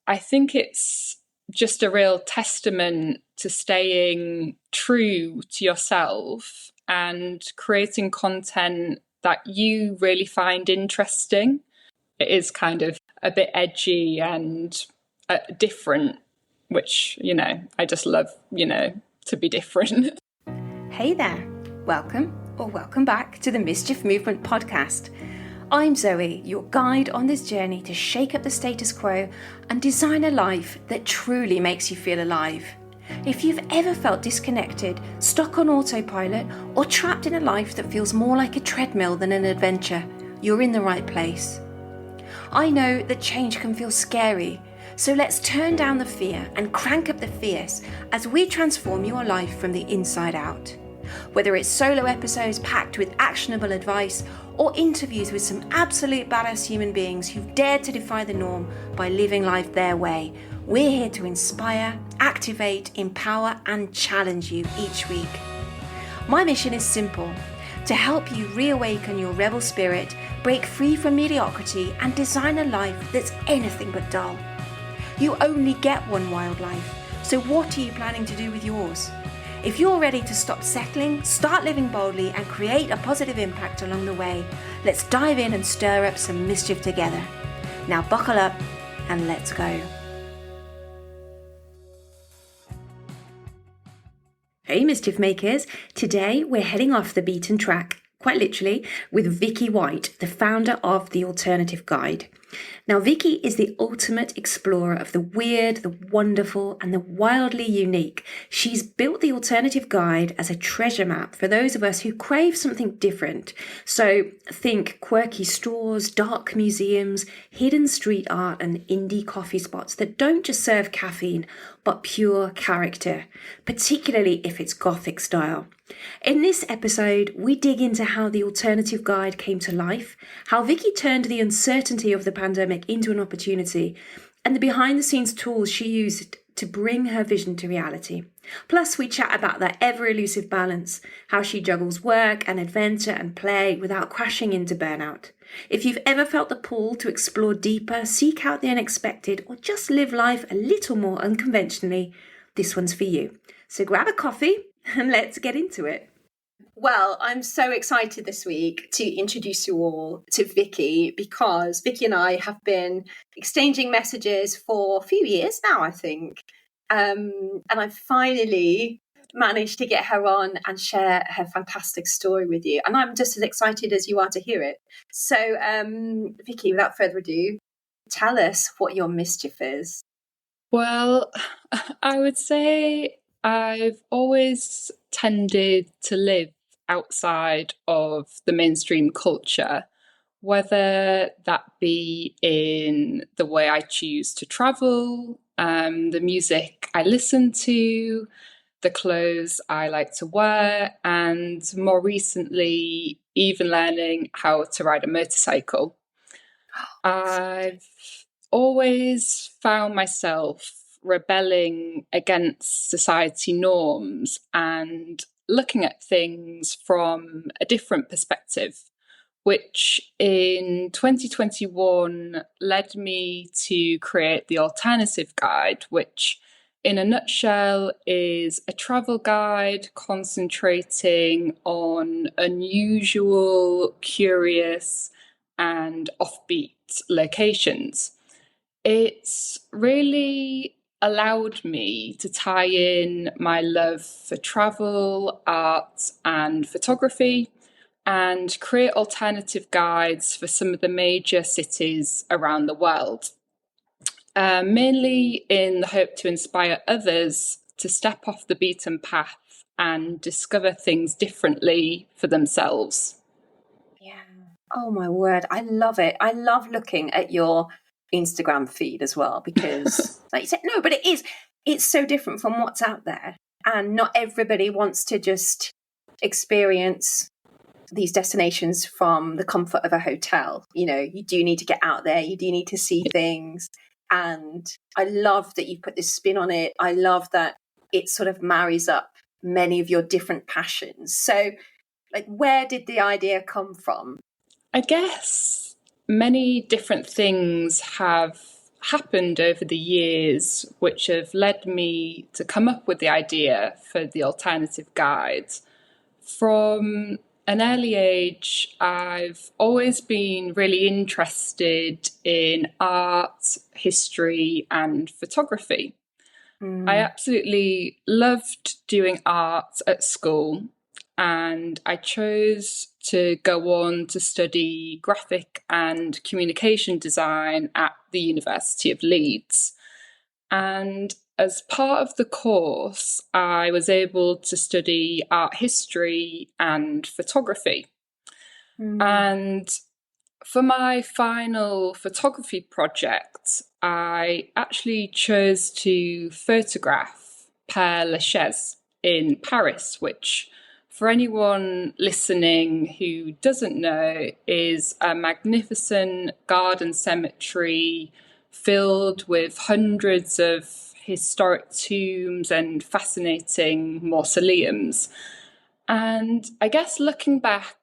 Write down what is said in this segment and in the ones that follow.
I think it's just a real testament to staying true to yourself and creating content that you really find interesting. It is kind of a bit edgy and different, which, I just love, to be different. Hey there, welcome or welcome back to the Mischief Movement podcast. I'm Zoe, your guide on this journey to shake up the status quo and design a life that truly makes you feel alive. If you've ever felt disconnected, stuck on autopilot, or trapped in a life that feels more like a treadmill than an adventure, you're in the right place. I know that change can feel scary, so let's turn down the fear and crank up the fierce as we transform your life from the inside out. Whether it's solo episodes packed with actionable advice or interviews with some absolute badass human beings who've dared to defy the norm by living life their way, we're here to inspire, activate, empower, and challenge you each week. My mission is simple: to help you reawaken your rebel spirit, break free from mediocrity, and design a life that's anything but dull. You only get one wild life, so what are you planning to do with yours? If you're ready to stop settling, start living boldly, and create a positive impact along the way, let's dive in and stir up some mischief together. Now buckle up and let's go. Hey Mischief Makers, today we're heading off the beaten track, quite literally, with Vicky White, the founder of The Alternative Guide. Now, Vicky is the ultimate explorer of the weird, the wonderful, and the wildly unique. She's built The Alternative Guide as a treasure map for those of us who crave something different. So think quirky stores, dark museums, hidden street art, and indie coffee spots that don't just serve caffeine, but pure character, particularly if it's gothic style. In this episode, we dig into how The Alternative Guide came to life, how Vicky turned the uncertainty of the pandemic into an opportunity, and the behind-the-scenes tools she used to bring her vision to reality. Plus, we chat about that ever-elusive balance, how she juggles work and adventure and play without crashing into burnout. If you've ever felt the pull to explore deeper, seek out the unexpected, or just live life a little more unconventionally, this one's for you. So grab a coffee and let's get into it. Well, I'm so excited this week to introduce you all to Vicky, because Vicky and I have been exchanging messages for a few years now, I think. And I've finally managed to get her on and share her fantastic story with you. And I'm just as excited as you are to hear it. So, Vicky, without further ado, tell us what your mischief is. Well, I would say I've always tended to live outside of the mainstream culture, whether that be in the way I choose to travel, the music I listen to, the clothes I like to wear, and more recently, even learning how to ride a motorcycle. I've always found myself rebelling against society norms and looking at things from a different perspective, which in 2021 led me to create The Alternative Guide, which in a nutshell is a travel guide concentrating on unusual, curious, and offbeat locations. It's really allowed me to tie in my love for travel, art, and photography, and create alternative guides for some of the major cities around the world, mainly in the hope to inspire others to step off the beaten path and discover things differently for themselves. Yeah. Oh my word. I love it. I love looking at your Instagram feed as well, because like you said, no, but it's so different from what's out there. And not everybody wants to just experience these destinations from the comfort of a hotel. You know, you do need to get out there. You do need to see things. And I love that you put this spin on it. I love that it sort of marries up many of your different passions. So, like, where did the idea come from? I guess many different things have happened over the years which have led me to come up with the idea for the alternative guides. From an early age, I've always been really interested in art, history, and photography. I absolutely loved doing art at school, and I chose to go on to study graphic and communication design at the University of Leeds. And as part of the course, I was able to study art history and photography. And for my final photography project, I actually chose to photograph Père Lachaise in Paris, which, for anyone listening who doesn't know, is a magnificent garden cemetery filled with hundreds of historic tombs and fascinating mausoleums. And I guess looking back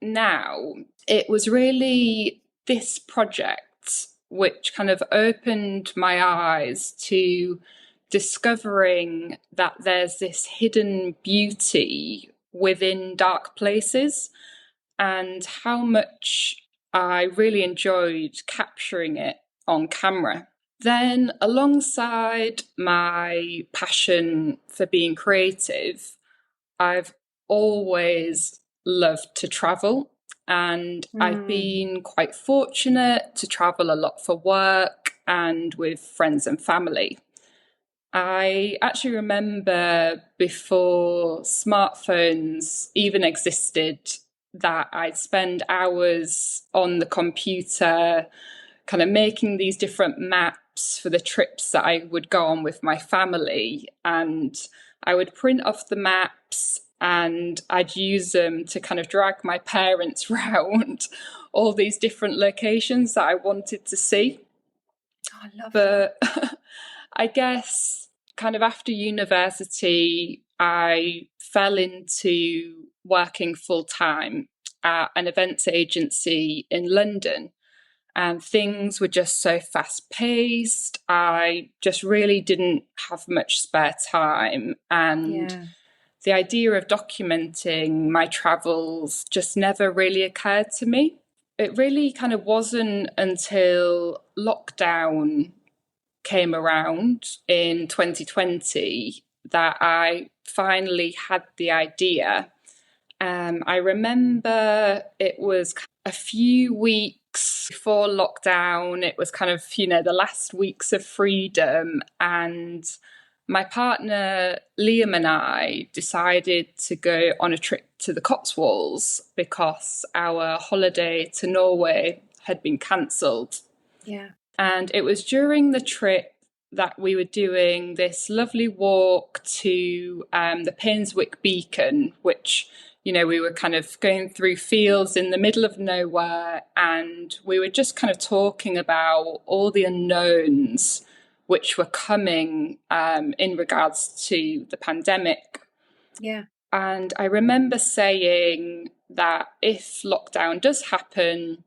now, it was really this project which kind of opened my eyes to discovering that there's this hidden beauty within dark places, and how much I really enjoyed capturing it on camera. Then, alongside my passion for being creative, I've always loved to travel, and I've been quite fortunate to travel a lot for work and with friends and family. I actually remember before smartphones even existed that I'd spend hours on the computer kind of making these different maps for the trips that I would go on with my family. And I would print off the maps and I'd use them to kind of drag my parents round all these different locations that I wanted to see. Oh, I love but I guess kind of after university, I fell into working full time at an events agency in London. And things were just so fast paced. I just really didn't have much spare time. And the idea of documenting my travels just never really occurred to me. It really kind of wasn't until lockdown came around in 2020 that I finally had the idea. I remember it was a few weeks before lockdown. It was kind of, the last weeks of freedom. And my partner, Liam, and I decided to go on a trip to the Cotswolds because our holiday to Norway had been cancelled. Yeah. And it was during the trip that we were doing this lovely walk to the Painswick Beacon, which, we were kind of going through fields in the middle of nowhere, and we were just kind of talking about all the unknowns which were coming in regards to the pandemic. Yeah. And I remember saying that if lockdown does happen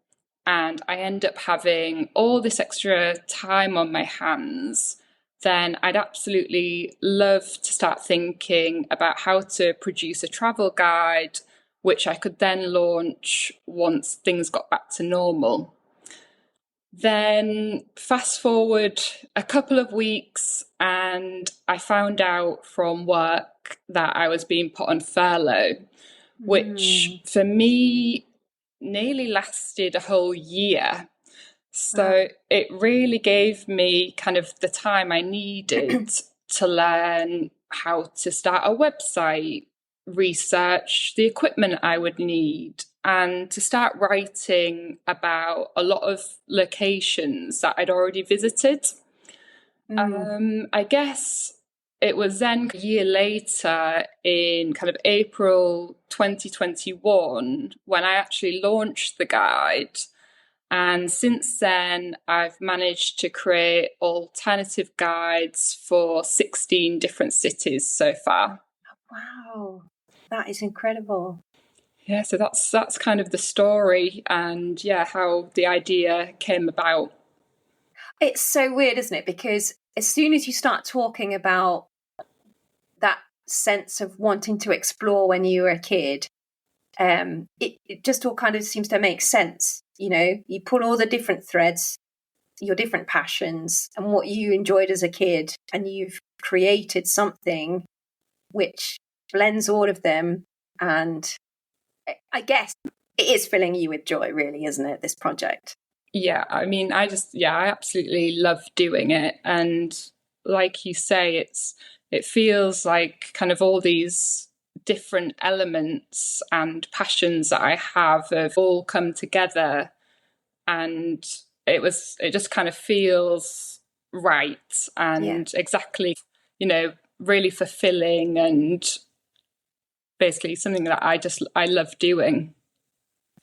and I end up having all this extra time on my hands, then I'd absolutely love to start thinking about how to produce a travel guide, which I could then launch once things got back to normal. Then fast forward a couple of weeks, and I found out from work that I was being put on furlough, which for me nearly lasted a whole year. So it really gave me kind of the time I needed to learn how to start a website, research the equipment I would need, and to start writing about a lot of locations that I'd already visited. I guess it was then a year later, in kind of April 2021, when I actually launched the guide. And since then, I've managed to create alternative guides for 16 different cities so far. Wow, that is incredible. Yeah, so that's kind of the story, and how the idea came about. It's so weird, isn't it? Because as soon as you start talking about that sense of wanting to explore when you were a kid, it just all kind of seems to make sense. You know, you pull all the different threads, your different passions, and what you enjoyed as a kid, and you've created something which blends all of them. And I guess it is filling you with joy, really, isn't it? This project. Yeah, I mean, I absolutely love doing it. And like you say, it feels like kind of all these different elements and passions that I have all come together, and it just kind of feels right Yeah. and exactly, really fulfilling, and basically something that I love doing.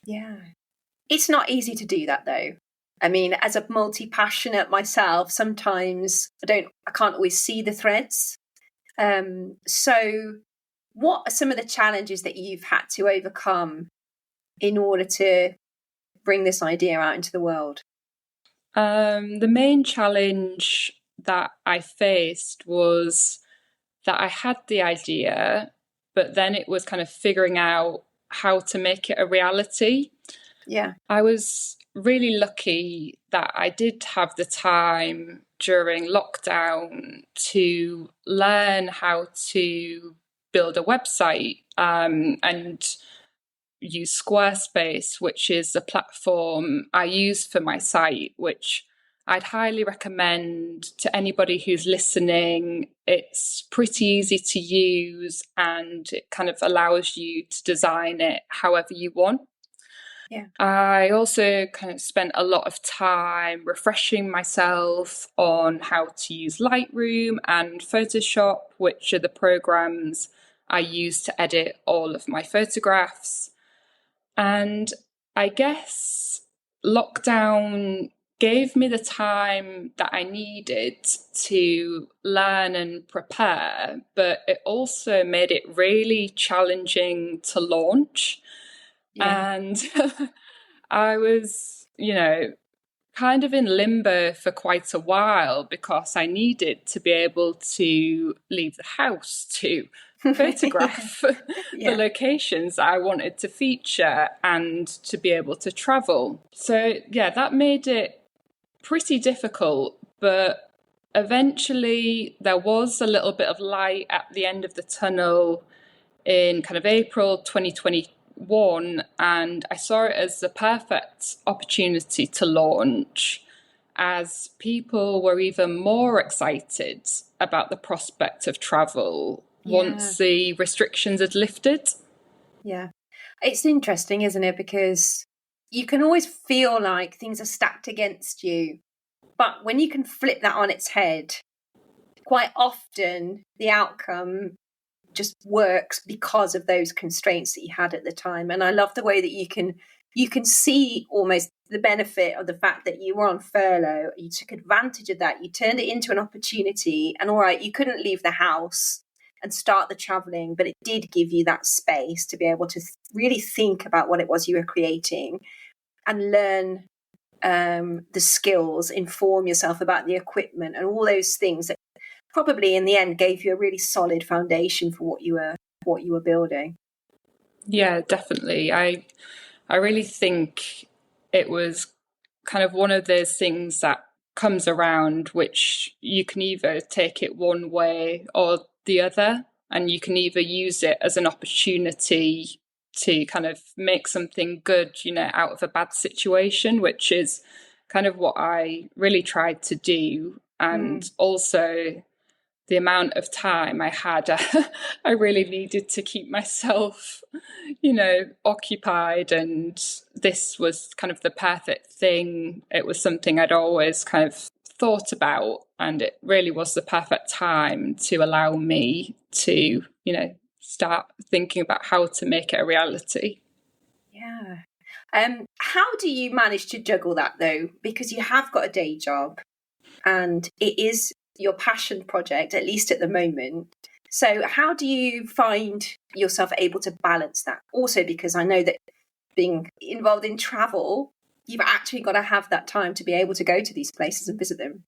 Yeah. It's not easy to do that though. I mean, as a multi-passionate myself, sometimes I can't always see the threads. So what are some of the challenges that you've had to overcome in order to bring this idea out into the world? The main challenge that I faced was that I had the idea, but then it was kind of figuring out how to make it a reality. Yeah. I was really lucky that I did have the time during lockdown to learn how to build a website, and use Squarespace, which is the platform I use for my site, which I'd highly recommend to anybody who's listening. It's pretty easy to use, and it kind of allows you to design it however you want. Yeah. I also kind of spent a lot of time refreshing myself on how to use Lightroom and Photoshop, which are the programs I use to edit all of my photographs. And I guess lockdown gave me the time that I needed to learn and prepare, but it also made it really challenging to launch. Yeah. And I was, kind of in limbo for quite a while because I needed to be able to leave the house to photograph the Yeah. locations I wanted to feature and to be able to travel. So, yeah, that made it pretty difficult, but eventually there was a little bit of light at the end of the tunnel in kind of April 2021, and I saw it as the perfect opportunity to launch, as people were even more excited about the prospect of travel Yeah. once the restrictions had lifted. Yeah. It's interesting, isn't it? Because you can always feel like things are stacked against you. But when you can flip that on its head, quite often the outcome just works because of those constraints that you had at the time. And I love the way that you can see almost the benefit of the fact that you were on furlough. You took advantage of that. You turned it into an opportunity. And all right, you couldn't leave the house and start the traveling, but it did give you that space to be able to really think about what it was you were creating and learn the skills, inform yourself about the equipment and all those things that probably in the end gave you a really solid foundation for what you were building. Yeah, definitely. I really think it was kind of one of those things that comes around, which you can either take it one way or the other, and you can either use it as an opportunity to kind of make something good, out of a bad situation, which is kind of what I really tried to do. And Mm, also the amount of time I had, I really needed to keep myself, occupied. And this was kind of the perfect thing. It was something I'd always kind of thought about. And it really was the perfect time to allow me to, start thinking about how to make it a reality. yeah. How do you manage to juggle that though? Because you have got a day job and it is your passion project, at least at the moment. So how do you find yourself able to balance that? Also, because I know that being involved in travel you've actually got to have that time to be able to go to these places and visit them.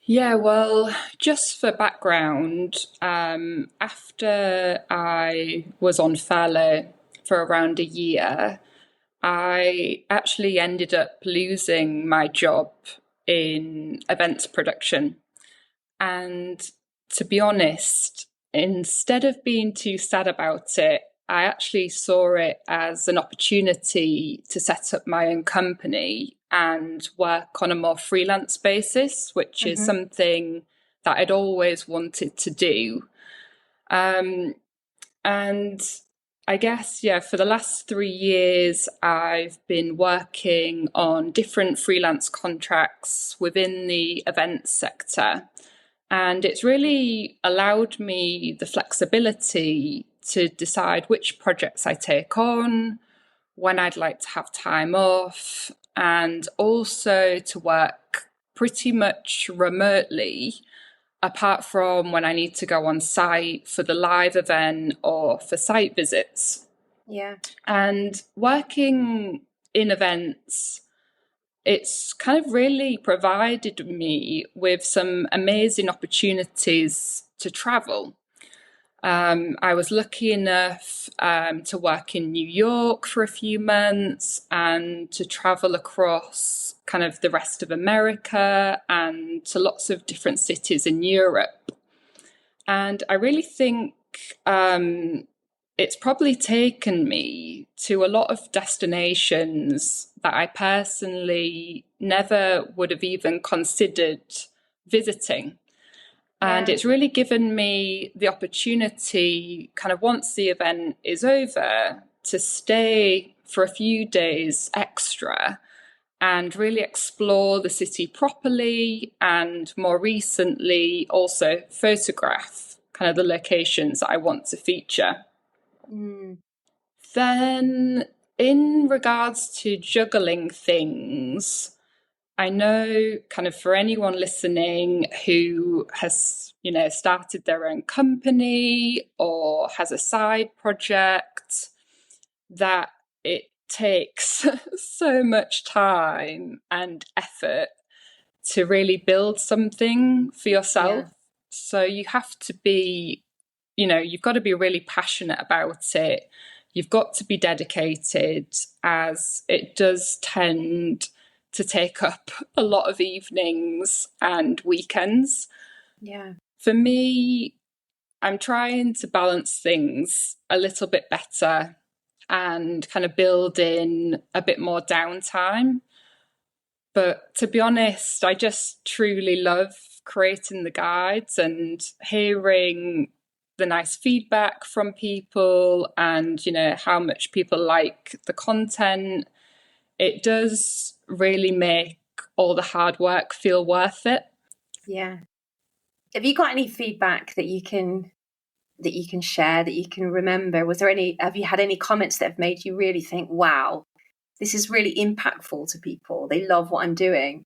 Yeah, well, just for background, after I was on furlough for around a year, I actually ended up losing my job in events production. And to be honest, instead of being too sad about it, I actually saw it as an opportunity to set up my own company and work on a more freelance basis, which is something that I'd always wanted to do. And I guess, yeah, for the last 3 years, I've been working on different freelance contracts within the events sector. And it's really allowed me the flexibility to decide which projects I take on, when I'd like to have time off, and also to work pretty much remotely, apart from when I need to go on site for the live event or for site visits. Yeah. And working in events, it's kind of really provided me with some amazing opportunities to travel. I was lucky enough to work in New York for a few months and to travel across kind of the rest of America and to lots of different cities in Europe. And I really think it's probably taken me to a lot of destinations that I personally never would have even considered visiting. And it's really given me the opportunity, kind of once the event is over, to stay for a few days extra and really explore the city properly, and more recently also photograph kind of the locations that I want to feature. Then in regards to juggling things, I know kind of for anyone listening who has, started their own company or has a side project, that it takes so much time and effort to really build something for yourself. So you have to be, you've got to be really passionate about it. You've got to be dedicated, as it does tend to take up a lot of evenings and weekends. Yeah. For me, I'm trying to balance things a little bit better and kind of build in a bit more downtime. But to be honest, I just truly love creating the guides and hearing the nice feedback from people and, how much people like the content. It does really make all the hard work feel worth it. Yeah. Have you got any feedback that you can share, that you can remember? Have you had any comments that have made you really think, wow, this is really impactful to people, they love what I'm doing?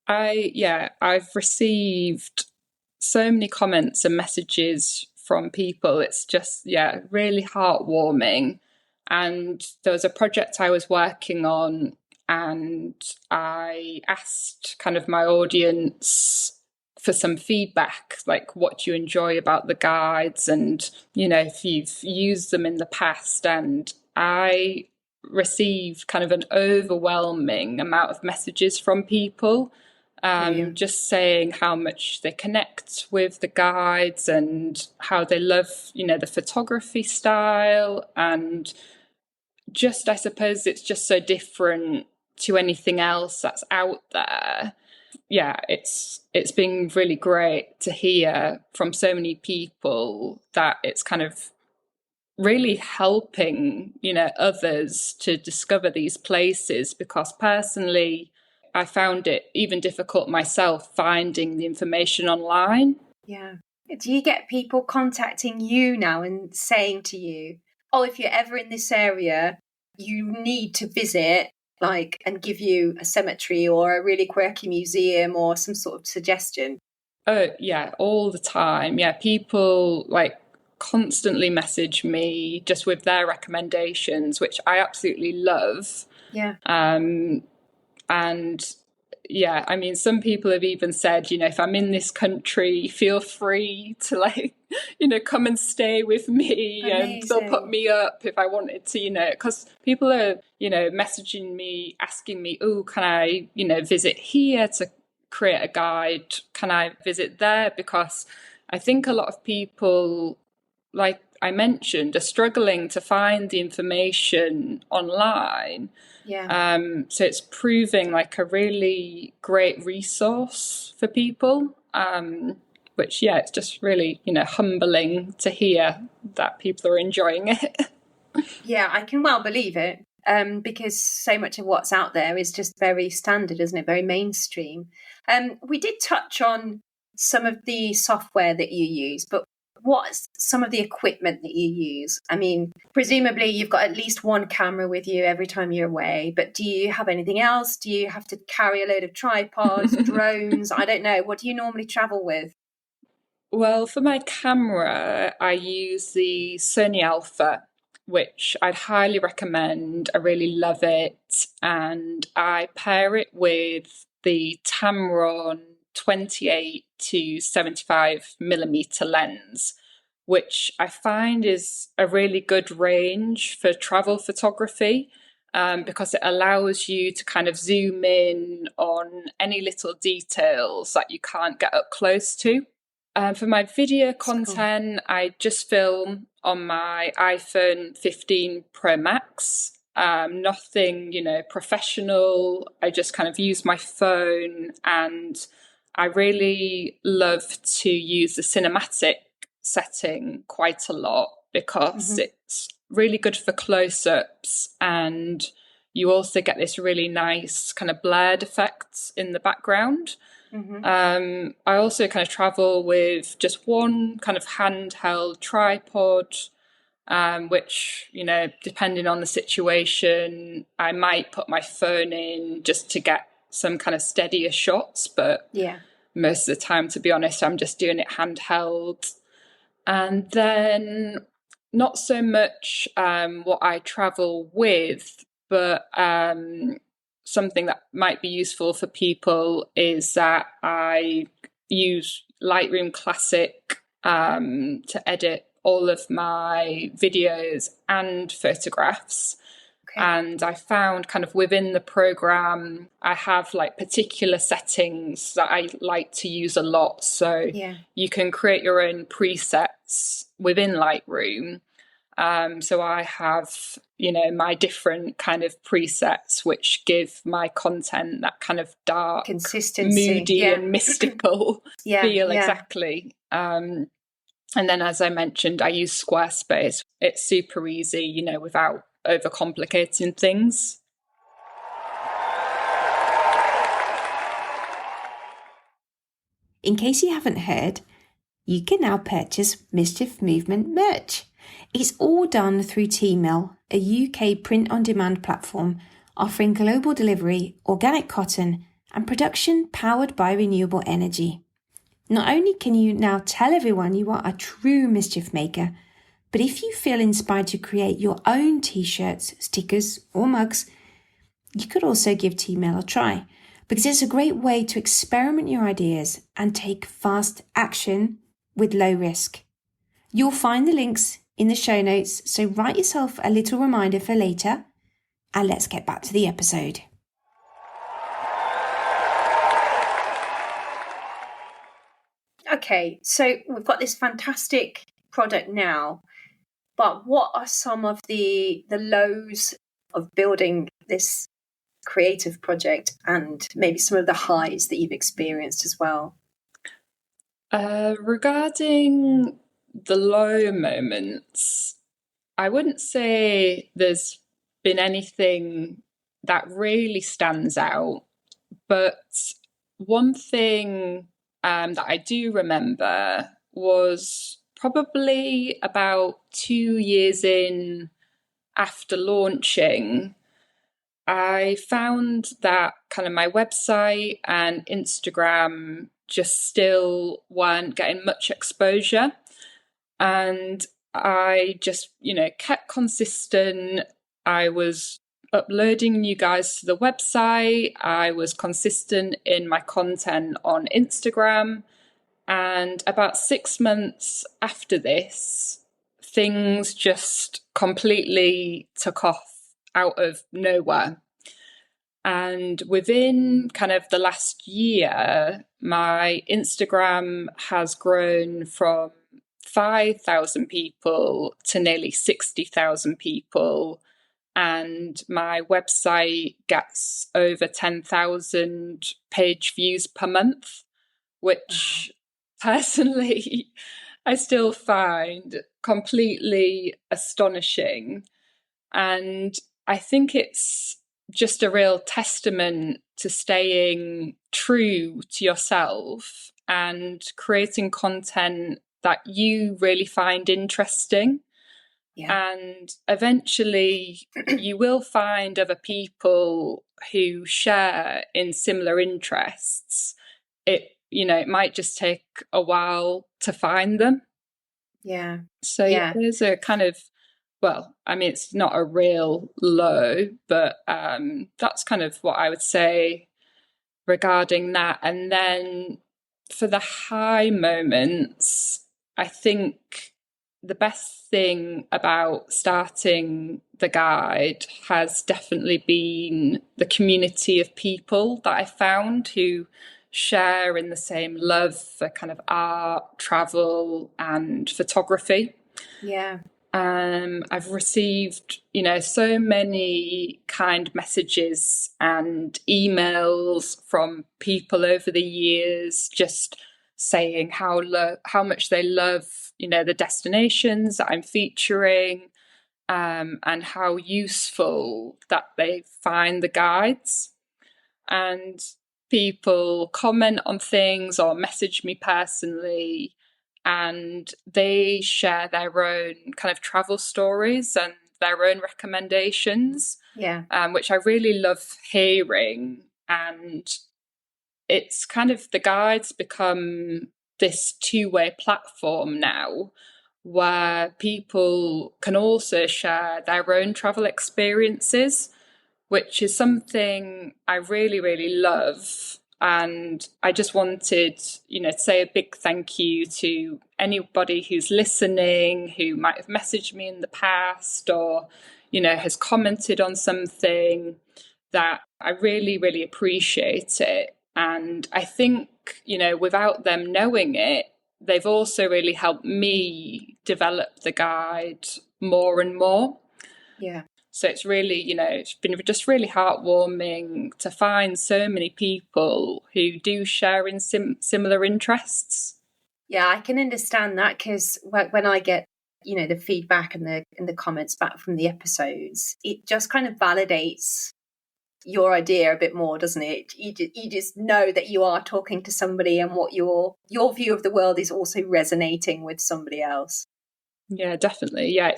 I've received so many comments and messages from people. It's just, really heartwarming. And there was a project I was working on, and I asked kind of my audience for some feedback, like what do you enjoy about the guides, and if you've used them in the past. And I received kind of an overwhelming amount of messages from people, just saying how much they connect with the guides and how they love, the photography style, and just, I suppose it's just so different to anything else that's out there. Yeah, it's been really great to hear from so many people that it's kind of really helping, others to discover these places, because personally, I found it even difficult myself finding the information online. Yeah. Do you get people contacting you now and saying to you, oh, if you're ever in this area, you need to visit, and give you a cemetery or a really quirky museum or some sort of suggestion? Oh, yeah, all the time. Yeah, people constantly message me just with their recommendations, which I absolutely love. Yeah. And yeah, I mean, some people have even said, if I'm in this country, feel free to come and stay with me, and they'll put Amazing. me up if I wanted to, because people are, messaging me, asking me, oh, can I, visit here to create a guide? Can I visit there? Because I think a lot of people, like I mentioned, are struggling to find the information online. Yeah. So it's proving like a really great resource for people, which, yeah, it's just really, humbling to hear that people are enjoying it. Yeah, I can well believe it. Because so much of what's out there is just very standard, isn't it? Very mainstream. We did touch on some of the software that you use, but what's some of the equipment that you use? I mean, presumably you've got at least one camera with you every time you're away, but do you have anything else? Do you have to carry a load of tripods, drones? I don't know. What do you normally travel with? Well, for my camera, I use the Sony Alpha, which I'd highly recommend. I really love it. And I pair it with the Tamron 28 to 75 millimeter lens, which I find is a really good range for travel photography. Because it allows you to kind of zoom in on any little details that you can't get up close to. For my video content, I just film on my iPhone 15 Pro Max. Nothing, professional. I just kind of use my phone, and I really love to use the cinematic setting quite a lot because it's really good for close-ups, and you also get this really nice kind of blurred effects in the background. I also kind of travel with just one kind of handheld tripod, which, depending on the situation, I might put my phone in just to get some kind of steadier shots. But Yeah. most of the time, to be honest, I'm just doing it handheld. And then not so much what I travel with, but something that might be useful for people is that I use Lightroom Classic to edit all of my videos and photographs. Okay. And I found kind of within the program, I have like particular settings that I like to use a lot. So you can create your own presets within Lightroom. So I have, my different kind of presets which give my content that kind of dark, consistency, moody and mystical feel. Yeah. Exactly. And then, as I mentioned, I use Squarespace. It's super easy, without overcomplicating things. In case you haven't heard, you can now purchase Mischief Movement merch. It's all done through T-Mill, a UK print-on-demand platform offering global delivery, organic cotton, and production powered by renewable energy. Not only can you now tell everyone you are a true mischief maker, but if you feel inspired to create your own t-shirts, stickers, or mugs, you could also give T-Mill a try, because it's a great way to experiment your ideas and take fast action with low risk. You'll find the links in the show notes, so write yourself a little reminder for later, and let's get back to the episode. Okay, so we've got this fantastic product now, but what are some of the lows of building this creative project, and maybe some of the highs that you've experienced as well? Regarding the low moments, I wouldn't say there's been anything that really stands out, but one thing that I do remember was probably about 2 years in after launching. I found that kind of my website and Instagram just still weren't getting much exposure. And I just, kept consistent. I was uploading you guys to the website. I was consistent in my content on Instagram. And about 6 months after this, things just completely took off out of nowhere. And within kind of the last year, my Instagram has grown from 5,000 people to nearly 60,000 people. And my website gets over 10,000 page views per month, which personally I still find completely astonishing. And I think it's just a real testament to staying true to yourself and creating content that you really find interesting. Yeah. And eventually you will find other people who share in similar interests. It might just take a while to find them. Yeah. So yeah, Yeah. there's a kind of, well, I mean, it's not a real low, but that's kind of what I would say regarding that. And then for the high moments, I think the best thing about starting the guide has definitely been the community of people that I found who share in the same love for kind of art, travel, and photography. Yeah. I've received, so many kind messages and emails from people over the years, just saying how much they love, the destinations that I'm featuring, and how useful that they find the guides. And people comment on things or message me personally, and they share their own kind of travel stories and their own recommendations, Yeah. which I really love hearing. And it's kind of, the guides become this two-way platform now where people can also share their own travel experiences, which is something I really, really love. And I just wanted, to say a big thank you to anybody who's listening, who might have messaged me in the past or, has commented on something, that I really, really appreciate it. And I think, without them knowing it, they've also really helped me develop the guide more and more. Yeah. So it's really, it's been just really heartwarming to find so many people who do share in similar interests. Yeah, I can understand that because when I get, the feedback and the comments back from the episodes, it just kind of validates your idea a bit more, doesn't it? You just know that you are talking to somebody and what your view of the world is also resonating with somebody else. Yeah, definitely. Yeah,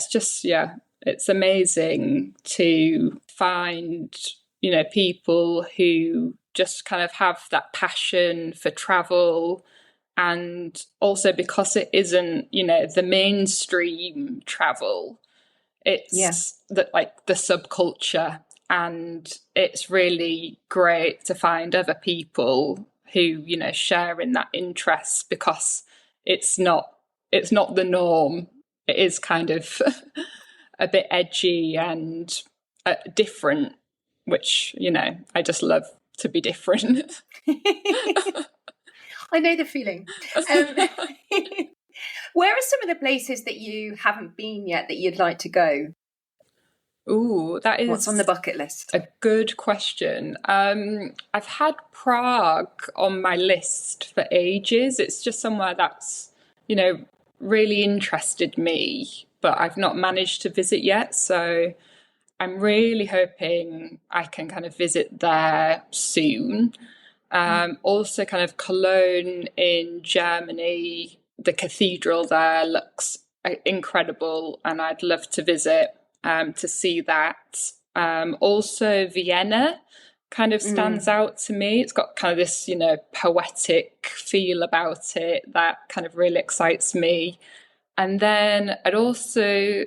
it's amazing to find, people who just kind of have that passion for travel. And also because it isn't, the mainstream travel, Yeah. it's like the subculture. And it's really great to find other people who, share in that interest, because it's not the norm. It is kind of a bit edgy and different, which, I just love to be different. I know the feeling. Where are some of the places that you haven't been yet that you'd like to go? Ooh, that What's on the is bucket list? a good question. I've had Prague on my list for ages. It's just somewhere that's, really interested me, but I've not managed to visit yet. So I'm really hoping I can kind of visit there soon. Also, kind of Cologne in Germany, the cathedral there looks incredible, and I'd love to visit to see that. Also, Vienna kind of stands out to me. It's got kind of this, poetic feel about it that kind of really excites me. And then I'd also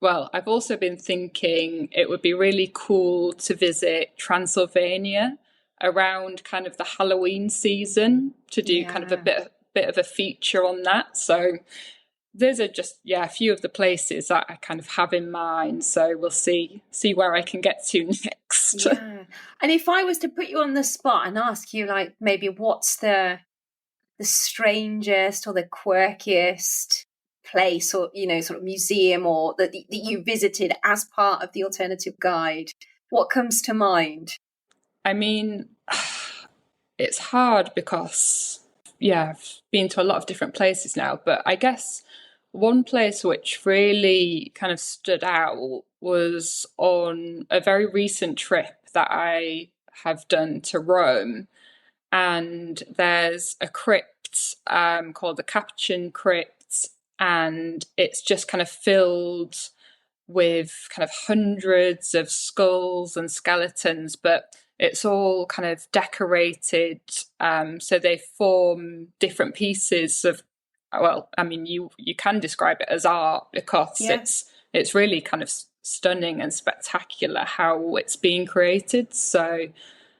Well, I've also been thinking it would be really cool to visit Transylvania around kind of the Halloween season to do kind of a Yeah. bit of a feature on that. So those are just a few of the places that I kind of have in mind. So we'll see where I can get to next. Yeah. And if I was to put you on the spot and ask you, like, maybe what's the strangest or the quirkiest place or, sort of museum or that you visited as part of the alternative guide, what comes to mind? I mean, it's hard because, I've been to a lot of different places now, but I guess one place which really kind of stood out was on a very recent trip that I have done to Rome. And there's a crypt called the Capuchin Crypt, and it's just kind of filled with kind of hundreds of skulls and skeletons, but it's all kind of decorated. So they form different pieces of, well, I mean, you can describe it as art because Yeah. it's really kind of stunning and spectacular how it's being created. So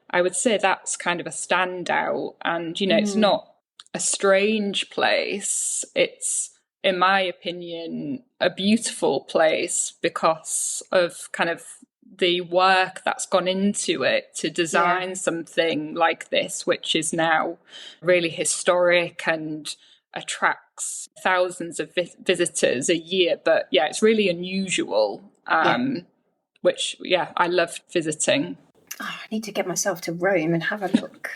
I would say that's kind of a standout. And, it's Mm. not a strange place. It's, in my opinion, a beautiful place because of kind of the work that's gone into it to Yeah. design something like this, which is now really historic and attracts thousands of visitors a year. But it's really unusual, Yeah. which, I loved visiting. Oh, I need to get myself to Rome and have a look.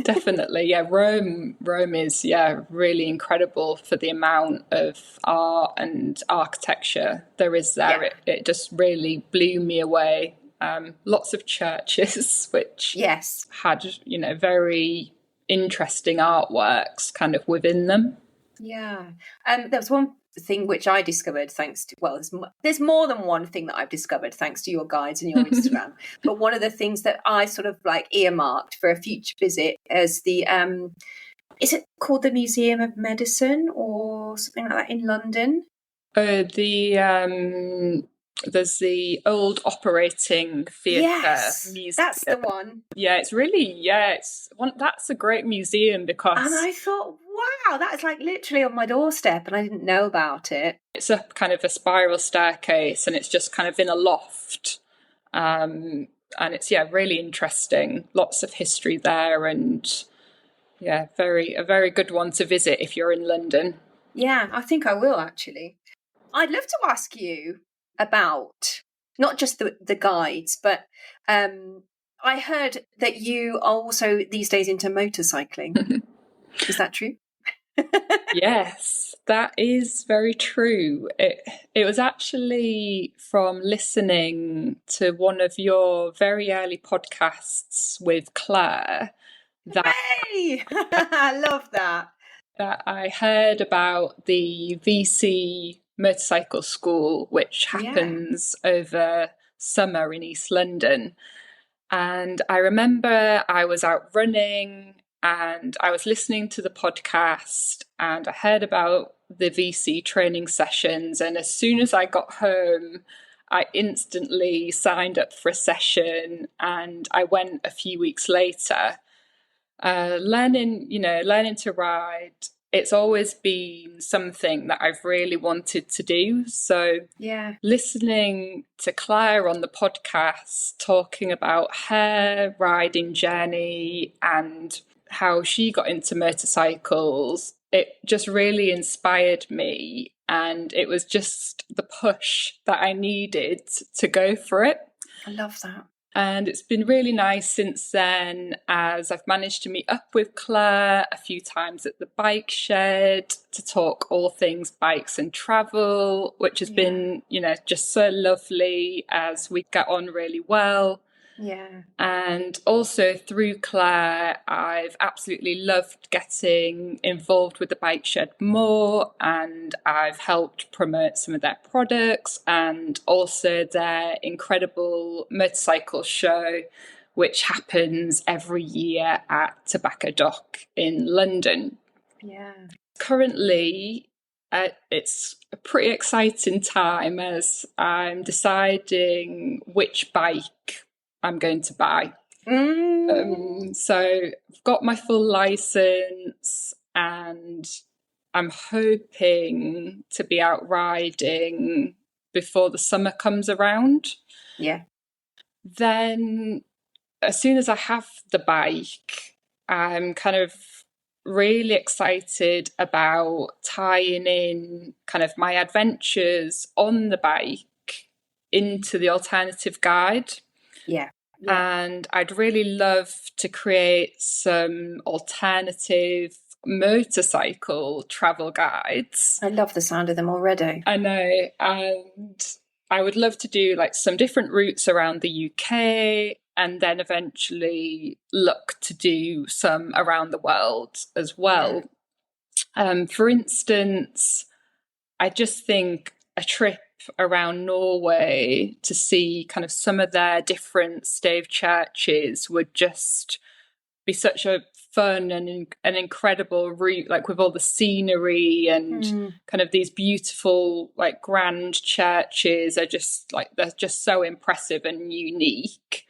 Definitely, Rome is really incredible for the amount of art and architecture there is there. Yeah. It just really blew me away. Lots of churches which Yes. had very interesting artworks kind of within them. Yeah. There was one thing which I discovered thanks to, well, there's more than one thing that I've discovered thanks to your guides and your Instagram. But one of the things that I sort of like earmarked for a future visit is is it called the Museum of Medicine or something like that in London? There's the old operating theatre Yes, museum. that's the one. It's really, it's one that's a great museum And because I thought, wow, that's like literally on my doorstep and I didn't know about it. it's up kind of a spiral staircase and it's just kind of in a loft. And it's really interesting. Lots of history there, and a very good one to visit if you're in London. Yeah, I think I will actually. I'd love to ask you about not just the guides, but I heard that you are also these days into motorcycling. Is that true? Yes, that is very true. It was actually from listening to one of your very early podcasts with Claire that Hey, I love that. I heard about the VC motorcycle school, which Yeah, happens over summer in East London. And I remember I was out running and I was listening to the podcast and I heard about the VC training sessions. And as soon as I got home, I instantly signed up for a session and I went a few weeks later. Learning to ride, it's always been something that I've really wanted to do. So yeah, listening to Claire on the podcast talking about her riding journey and how she got into motorcycles, it just really inspired me. And it was just the push that I needed to go for it. I love that. And it's been really nice since then, as I've managed to meet up with Claire a few times at the bike shed to talk all things bikes and travel, which has been, just so lovely as we get on really well. Yeah. And also through Claire, I've absolutely loved getting involved with the bike shed more, and I've helped promote some of their products and also their incredible motorcycle show, which happens every year at Tobacco Dock in London. Yeah. Currently, It's a pretty exciting time as I'm deciding which bike I'm going to buy. So I've got my full license and I'm hoping to be out riding before the summer comes around. Yeah. Then as soon as I have the bike, I'm kind of really excited about tying in kind of my adventures on the bike into the alternative guide. Yeah. And I'd really love to create some alternative motorcycle travel guides. I love the sound of them already. I know. And I would love to do like some different routes around the UK and then eventually look to do some around the world as well. For instance, I just think a trip around Norway to see kind of some of their different stave churches would just be such a fun and an incredible route, like with all the scenery and kind of these beautiful, like grand churches are just like, they're just so impressive and unique.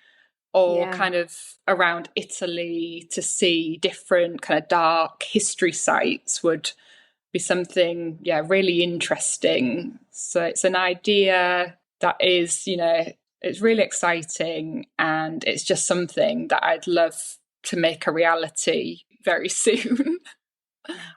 Or kind of around Italy to see different kind of dark history sites would be something, really interesting. So it's an idea that is, it's really exciting and it's just something that I'd love to make a reality very soon.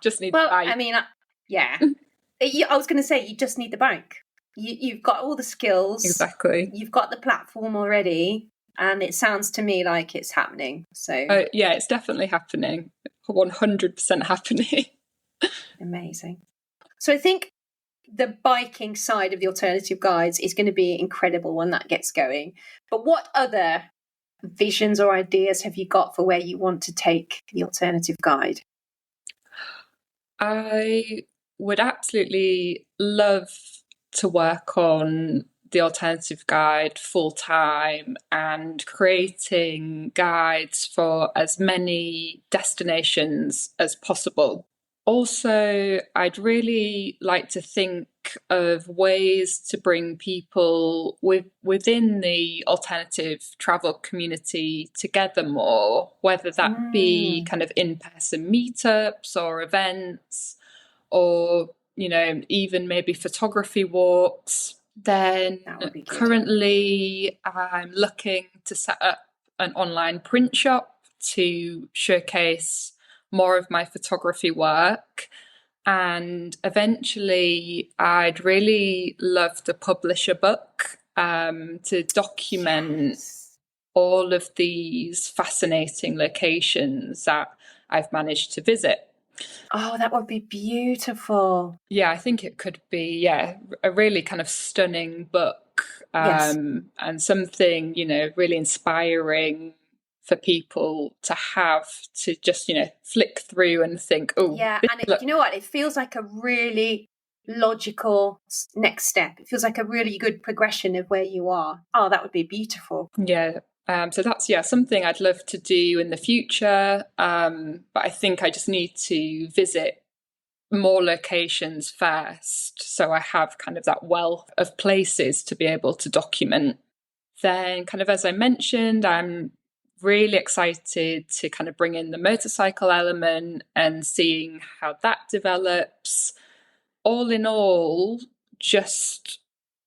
Just need the bike. I mean, I was going to say, you just need the bike. You've got all the skills. Exactly. You've got the platform already. And it sounds to me like it's happening. So yeah, it's definitely happening. 100% happening. Amazing. So I think the biking side of the alternative guides is going to be incredible when that gets going. But what other visions or ideas have you got for where you want to take the alternative guide? I would absolutely love to work on the alternative guide full time and creating guides for as many destinations as possible. Also, I'd really like to think of ways to bring people within the alternative travel community together more, whether that be kind of in-person meetups or events or, even maybe photography walks. Then currently I'm looking to set up an online print shop to showcase more of my photography work. And eventually I'd really love to publish a book to document all of these fascinating locations that I've managed to visit. Oh, that would be beautiful. Yeah, I think it could be, a really kind of stunning book and something, really inspiring for people to have to just, flick through and think, oh. Yeah, and you know what? It feels like a really logical next step. It feels like a really good progression of where you are. Oh, that would be beautiful. Yeah. So that's, something I'd love to do in the future. But I think I just need to visit more locations first. So I have kind of that wealth of places to be able to document. Then kind of, as I mentioned, I'm really excited to kind of bring in the motorcycle element and seeing how that develops. All in all,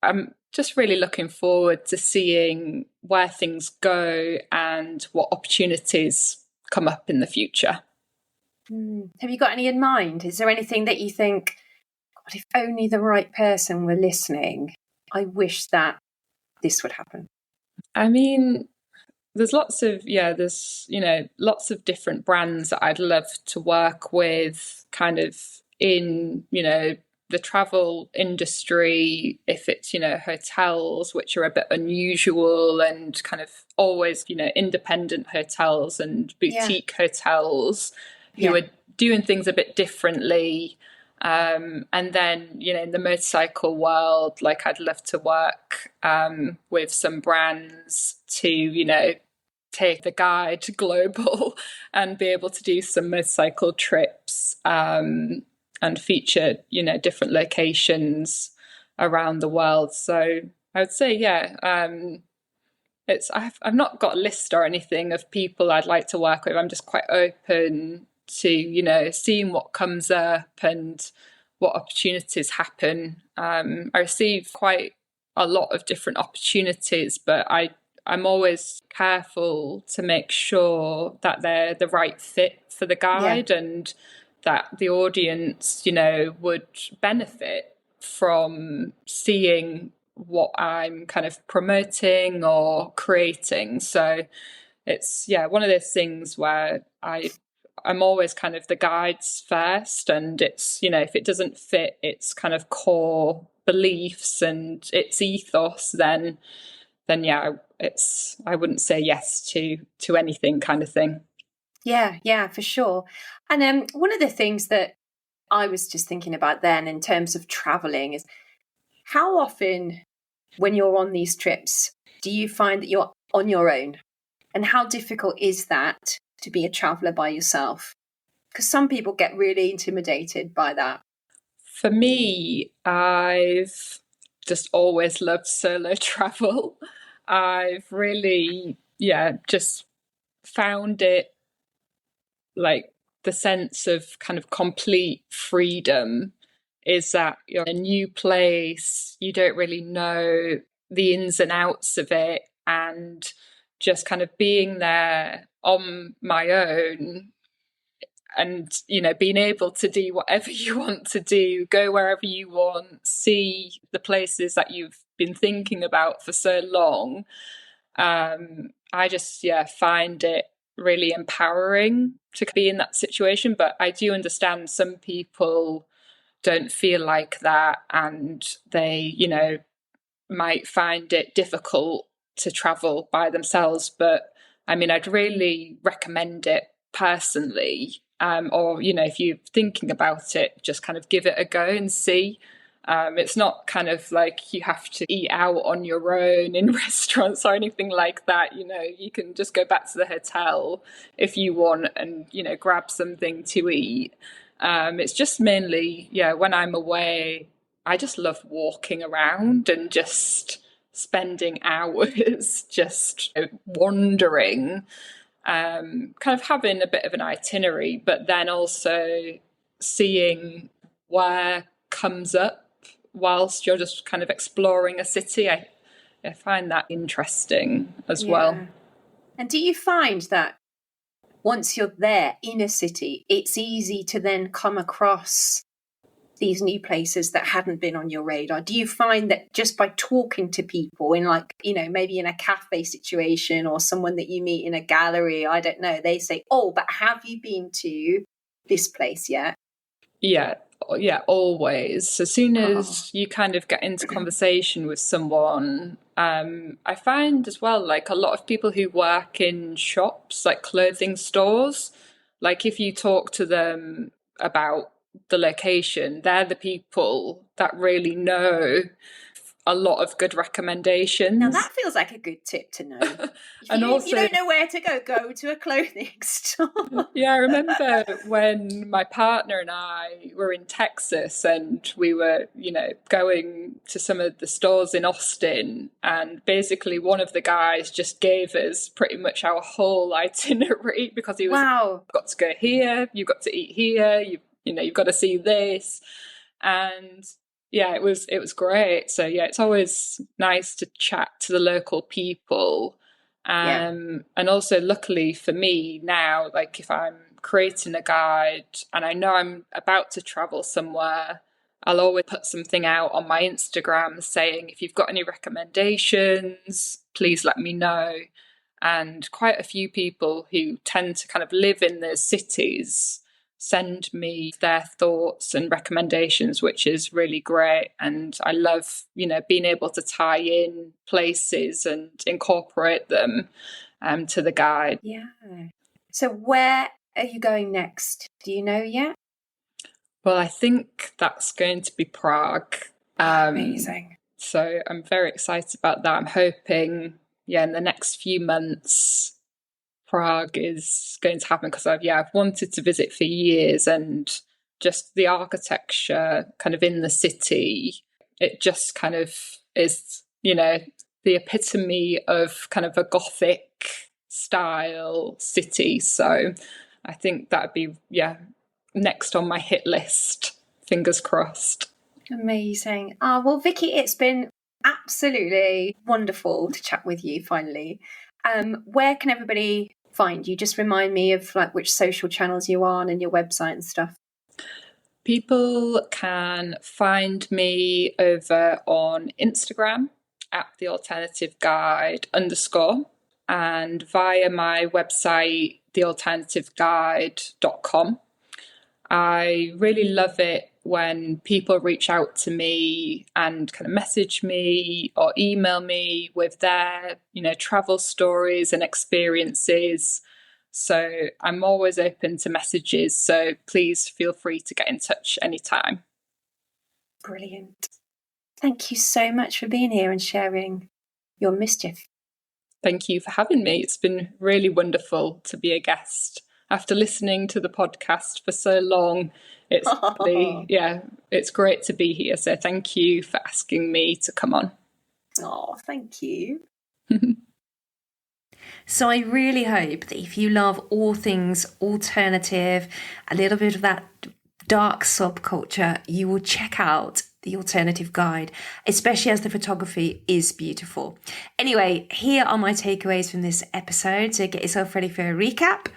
I'm just really looking forward to seeing where things go and what opportunities come up in the future. Have you got any in mind? Is there anything that you think, God, if only the right person were listening, I wish that this would happen? I mean, there's lots of lots of different brands that I'd love to work with kind of in, the travel industry, if it's, hotels, which are a bit unusual and kind of always, independent hotels and boutique hotels who are doing things a bit differently. And then, in the motorcycle world, like I'd love to work with some brands to, take the guide global and be able to do some motorcycle trips. And and feature, different locations around the world. So I would say, I've not got a list or anything of people I'd like to work with. I'm just quite open to, seeing what comes up and what opportunities happen. I receive quite a lot of different opportunities, but I'm always careful to make sure that they're the right fit for the guide and that the audience, would benefit from seeing what I'm kind of promoting or creating. So it's one of those things where I'm always kind of the guides first, and it's, if it doesn't fit its kind of core beliefs and its ethos, then I wouldn't say yes to anything, kind of thing. Yeah, for sure. And one of the things that I was just thinking about then in terms of traveling is how often when you're on these trips do you find that you're on your own? And how difficult is that to be a traveller by yourself? Because some people get really intimidated by that. For me, I've just always loved solo travel. I've really, just found it like the sense of kind of complete freedom is that you're in a new place, you don't really know the ins and outs of it, and just kind of being there on my own and being able to do whatever you want to do, go wherever you want, see the places that you've been thinking about for so long. I just find it really empowering to be in that situation. But I do understand some people don't feel like that, and they might find it difficult to travel by themselves. But I mean, I'd really recommend it personally. Or if you're thinking about it, just kind of give it a go and see. It's not kind of like you have to eat out on your own in restaurants or anything like that. You can just go back to the hotel if you want and, grab something to eat. It's just mainly, when I'm away, I just love walking around and just spending hours just wandering, kind of having a bit of an itinerary, but then also seeing where comes up whilst you're just kind of exploring a city. I find that interesting as well. And do you find that once you're there in a city, it's easy to then come across these new places that hadn't been on your radar? Do you find that just by talking to people in maybe in a cafe situation or someone that you meet in a gallery, I don't know, they say, oh, but have you been to this place yet? Yeah, always. As soon as you kind of get into conversation with someone, I find as well, like a lot of people who work in shops, like clothing stores, like if you talk to them about the location, they're the people that really know a lot of good recommendations. Now that feels like a good tip to know. If you don't know where to go to a clothing store. I remember when my partner and I were in Texas and we were, going to some of the stores in Austin, and basically one of the guys just gave us pretty much our whole itinerary because he was wow. Got to go here, you've got to eat here, you've got to see this. And it was great. So it's always nice to chat to the local people. And also luckily for me now, like if I'm creating a guide and I know I'm about to travel somewhere, I'll always put something out on my Instagram saying, if you've got any recommendations, please let me know. And quite a few people who tend to kind of live in those cities send me their thoughts and recommendations, which is really great. And I love, being able to tie in places and incorporate them to the guide. Yeah. So where are you going next? Do you know yet? Well, I think that's going to be Prague. Amazing. So I'm very excited about that. I'm hoping, in the next few months, Prague is going to happen because I've wanted to visit for years and just the architecture kind of in the city. It just kind of is, the epitome of kind of a gothic style city. So I think that'd be, next on my hit list. Fingers crossed. Amazing. Well, Vicky, it's been absolutely wonderful to chat with you finally. Where can everybody find you? Just remind me of like which social channels you're on and your website and stuff. People can find me over on Instagram at @thealternativeguide_ and via my website, thealternativeguide.com. I really love it when people reach out to me and kind of message me or email me with their, travel stories and experiences. So I'm always open to messages. So please feel free to get in touch anytime. Brilliant. Thank you so much for being here and sharing your mischief. Thank you for having me. It's been really wonderful to be a guest. After listening to the podcast for so long, it's it's great to be here. So thank you for asking me to come on. Oh, thank you. So I really hope that if you love all things alternative, a little bit of that dark subculture, you will check out The Alternative Guide, especially as the photography is beautiful. Anyway, here are my takeaways from this episode. So get yourself ready for a recap.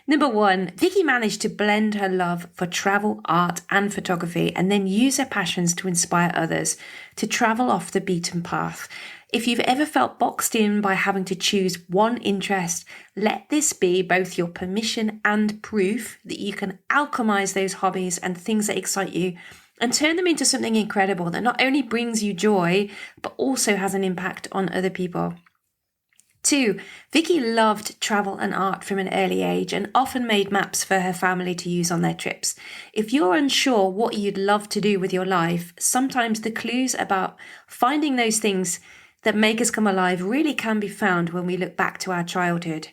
Number 1, Vicky managed to blend her love for travel, art and photography and then use her passions to inspire others to travel off the beaten path. If you've ever felt boxed in by having to choose one interest, let this be both your permission and proof that you can alchemize those hobbies and things that excite you and turn them into something incredible that not only brings you joy, but also has an impact on other people. 2, Vicky loved travel and art from an early age and often made maps for her family to use on their trips. If you're unsure what you'd love to do with your life, sometimes the clues about finding those things that make us come alive really can be found when we look back to our childhood.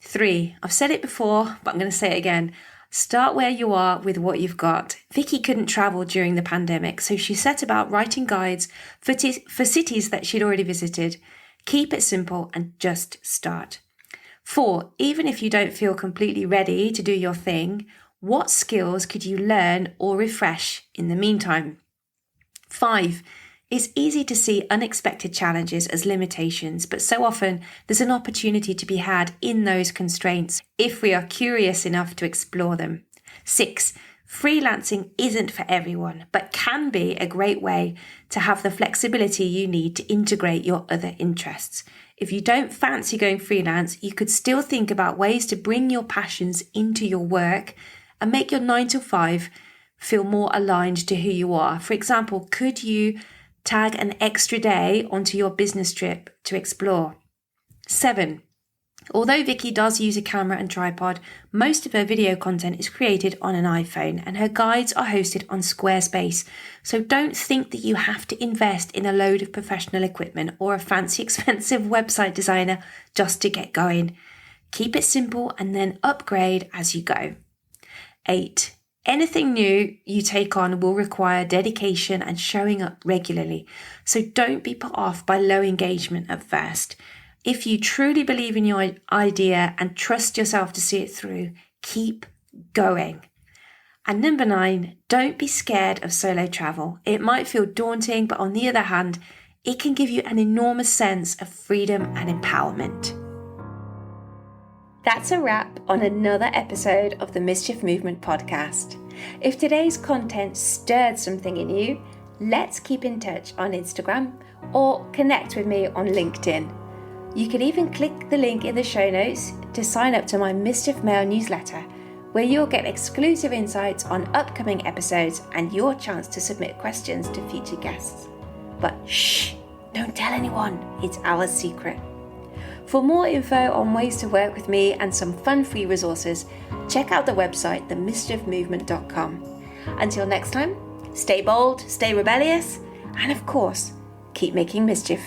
3, I've said it before, but I'm going to say it again. Start where you are with what you've got. Vicky couldn't travel during the pandemic, so she set about writing guides for cities that she'd already visited. Keep it simple and just start. 4, even if you don't feel completely ready to do your thing, what skills could you learn or refresh in the meantime? 5, it's easy to see unexpected challenges as limitations, but so often there's an opportunity to be had in those constraints if we are curious enough to explore them. 6, freelancing isn't for everyone, but can be a great way to have the flexibility you need to integrate your other interests. If you don't fancy going freelance, you could still think about ways to bring your passions into your work and make your 9 to 5 feel more aligned to who you are. For example, could you tag an extra day onto your business trip to explore? 7, although Vicky does use a camera and tripod, most of her video content is created on an iPhone and her guides are hosted on Squarespace. So don't think that you have to invest in a load of professional equipment or a fancy expensive website designer just to get going. Keep it simple and then upgrade as you go. 8, anything new you take on will require dedication and showing up regularly. So don't be put off by low engagement at first. If you truly believe in your idea and trust yourself to see it through, keep going. And number 9, don't be scared of solo travel. It might feel daunting, but on the other hand, it can give you an enormous sense of freedom and empowerment. That's a wrap on another episode of the Mischief Movement podcast. If today's content stirred something in you, let's keep in touch on Instagram or connect with me on LinkedIn. You can even click the link in the show notes to sign up to my Mischief Mail newsletter, where you'll get exclusive insights on upcoming episodes and your chance to submit questions to future guests. But shh, don't tell anyone, it's our secret. For more info on ways to work with me and some fun free resources, check out the website themischiefmovement.com. Until next time, stay bold, stay rebellious, and of course, keep making mischief.